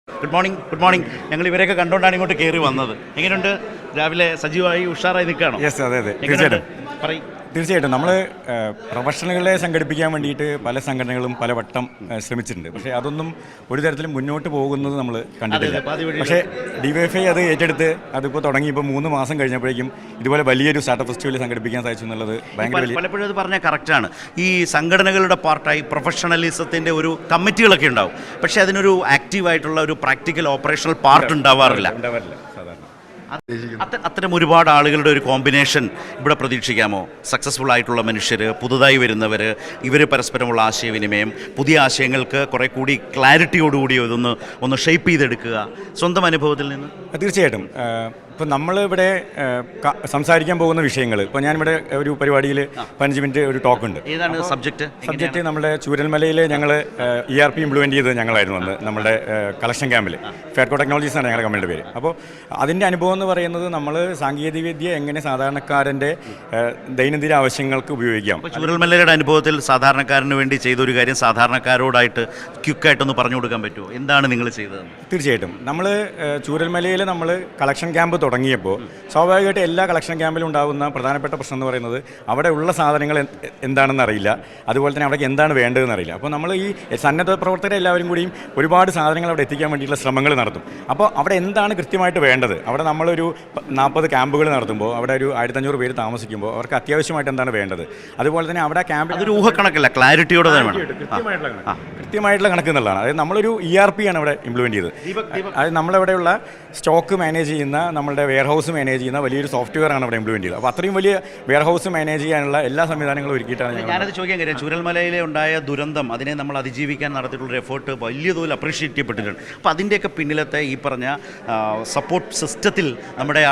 Good morning. ഞങ്ങൾ ഇവരെയൊക്കെ കണ്ടുകൊണ്ടാണ് ഇങ്ങോട്ട് കയറി വന്നത്. എങ്ങനെയുണ്ട്? രാവിലെ സജീവമായി ഉഷാറായി നിൽക്കുകയാണോ? യെസ്, അതെ തീർച്ചയായിട്ടും നമ്മൾ പ്രൊഫഷണലുകളെ സംഘടിപ്പിക്കാൻ വേണ്ടിയിട്ട് പല സംഘടനകളും പല വട്ടം ശ്രമിച്ചിട്ടുണ്ട്. പക്ഷേ അതൊന്നും ഒരു തരത്തിലും മുന്നോട്ട് പോകുന്നത് നമ്മൾ കണ്ടിട്ടില്ല. പക്ഷേ DYFI അത് ഏറ്റെടുത്ത് അതിപ്പോൾ തുടങ്ങിയപ്പോൾ 3 മാസം കഴിഞ്ഞപ്പോഴേക്കും ഇതുപോലെ വലിയൊരു സ്റ്റാർട്ടപ്പ് ഫെസ്റ്റിവൽ സംഘടിപ്പിക്കാൻ സാധിച്ചു എന്നുള്ളത് ഭയങ്കര പലപ്പോഴും അത് പറഞ്ഞാൽ കറക്റ്റാണ്. ഈ സംഘടനകളുടെ പാർട്ടായി പ്രൊഫഷണലിസത്തിൻ്റെ ഒരു കമ്മിറ്റികളൊക്കെ ഉണ്ടാവും. പക്ഷേ അതിനൊരു ആക്റ്റീവായിട്ടുള്ള ഒരു പ്രാക്ടിക്കൽ ഓപ്പറേഷണൽ പാർട്ട് ഉണ്ടാവാറില്ല. അത്തരം ഒരുപാട് ആളുകളുടെ ഒരു കോമ്പിനേഷൻ ഇവിടെ പ്രതീക്ഷിക്കാമോ? സക്സസ്ഫുൾ ആയിട്ടുള്ള മനുഷ്യർ, പുതുതായി വരുന്നവർ, ഇവർ പരസ്പരമുള്ള ആശയവിനിമയം, പുതിയ ആശയങ്ങൾക്ക് കുറേ കൂടി ക്ലാരിറ്റിയോടുകൂടി ഒന്ന് ഷേപ്പ് ചെയ്തെടുക്കുക, സ്വന്തം അനുഭവത്തിൽ നിന്ന്. തീർച്ചയായിട്ടും ഇപ്പോൾ നമ്മളിവിടെ സംസാരിക്കാൻ പോകുന്ന വിഷയങ്ങൾ, ഇപ്പോൾ ഞാനിവിടെ ഒരു പരിപാടിയിൽ 15 മിനിറ്റ് ഒരു ടോക്ക് ഉണ്ട്. ഏതാണ് സബ്ജക്റ്റ്? നമ്മുടെ ചൂരൽമലയിൽ ഞങ്ങൾ ERP ഇംപ്ലിമെൻറ്റ് ചെയ്തത് ഞങ്ങളായിരുന്നു അന്ന് നമ്മുടെ കളക്ഷൻ ക്യാമ്പിൽ. ഫെയർകോ ടെക്നോളജീസ് ആണ് ഞങ്ങളുടെ കമ്പനിയുടെ പേര്. അപ്പോൾ അതിൻ്റെ അനുഭവം എന്ന് പറയുന്നത് നമ്മൾ സാങ്കേതികവിദ്യ എങ്ങനെ സാധാരണക്കാരൻ്റെ ദൈനംദിന ആവശ്യങ്ങൾക്ക് ഉപയോഗിക്കാം. ചൂരൽമലയുടെ അനുഭവത്തിൽ സാധാരണക്കാരന് വേണ്ടി ചെയ്തൊരു കാര്യം സാധാരണക്കാരോടായിട്ട് ക്വിക്കായിട്ടൊന്ന് പറഞ്ഞു കൊടുക്കാൻ പറ്റുമോ? എന്താണ് നിങ്ങൾ ചെയ്തത്? തീർച്ചയായിട്ടും നമ്മൾ ചൂരൽമലയിൽ നമ്മൾ കളക്ഷൻ ക്യാമ്പ് തുടങ്ങിയപ്പോൾ സ്വാഭാവികമായിട്ട് എല്ലാ കളക്ഷൻ ക്യാമ്പിലും ഉണ്ടാകുന്ന പ്രധാനപ്പെട്ട പ്രശ്നം എന്ന് പറയുന്നത് അവിടെ ഉള്ള സാധനങ്ങൾ എന്താണെന്ന് അറിയില്ല, അതുപോലെ തന്നെ അവിടേക്ക് എന്താണ് വേണ്ടതെന്ന് അറിയില്ല. അപ്പോൾ നമ്മൾ ഈ സന്നദ്ധ പ്രവർത്തകരെ എല്ലാവരും കൂടിയും ഒരുപാട് സാധനങ്ങൾ അവിടെ എത്തിക്കാൻ വേണ്ടിയിട്ടുള്ള ശ്രമങ്ങൾ നടത്തും. അപ്പോൾ അവിടെ എന്താണ് കൃത്യമായിട്ട് വേണ്ടത്, അവിടെ നമ്മളൊരു 40 ക്യാമ്പുകൾ നടത്തുമ്പോൾ അവിടെ ഒരു 1500 പേര് താമസിക്കുമ്പോൾ അവർക്ക് അത്യാവശ്യമായിട്ട് എന്താണ് വേണ്ടത്, അതുപോലെ തന്നെ അവിടെ ക്യാമ്പിൽ അതൊരു ഊഹക്കണക്കല്ല, ക്ലാരിറ്റിയോടെ കൃത്യമായിട്ടുള്ള കണക്ക് എന്നുള്ളതാണ്. അതായത് നമ്മളൊരു ERP ആണ് അവിടെ ഇംപ്ലിമെൻറ്റ് ചെയ്തത്. അതായത് നമ്മളവിടെയുള്ള സ്റ്റോക്ക് മാനേജ് ചെയ്യുന്ന, നമ്മളുടെ വെയർഹൗസ് മാനേജ് ചെയ്യുന്ന വലിയൊരു സോഫ്റ്റ്വെയർ ആണ് അവിടെ ഇംപ്ലിമെൻറ്റ് ചെയ്തത്. അപ്പോൾ അത്രയും വലിയ വെയർഹൗസ് മാനേജ് ചെയ്യാനുള്ള എല്ലാ സംവിധാനങ്ങളും ഒരുക്കിയിട്ടാണ്. ഞാനത് ചോദിക്കാൻ കാര്യം, ചൂരൽമലയിലെ ഉണ്ടായ ദുരന്തം, അതിനെ നമ്മൾ അതിജീവിക്കാൻ നടത്തിയിട്ടുള്ള എഫേർട്ട് വലിയ തോതിൽ അപ്രീഷിയേറ്റ് ചെയ്യപ്പെട്ടിട്ടുണ്ട്. അപ്പോൾ അതിൻ്റെയൊക്കെ പിന്നിലത്തെ ഈ പറഞ്ഞ സപ്പോർട്ട് സിസ്റ്റത്തിൽ നമ്മുടെ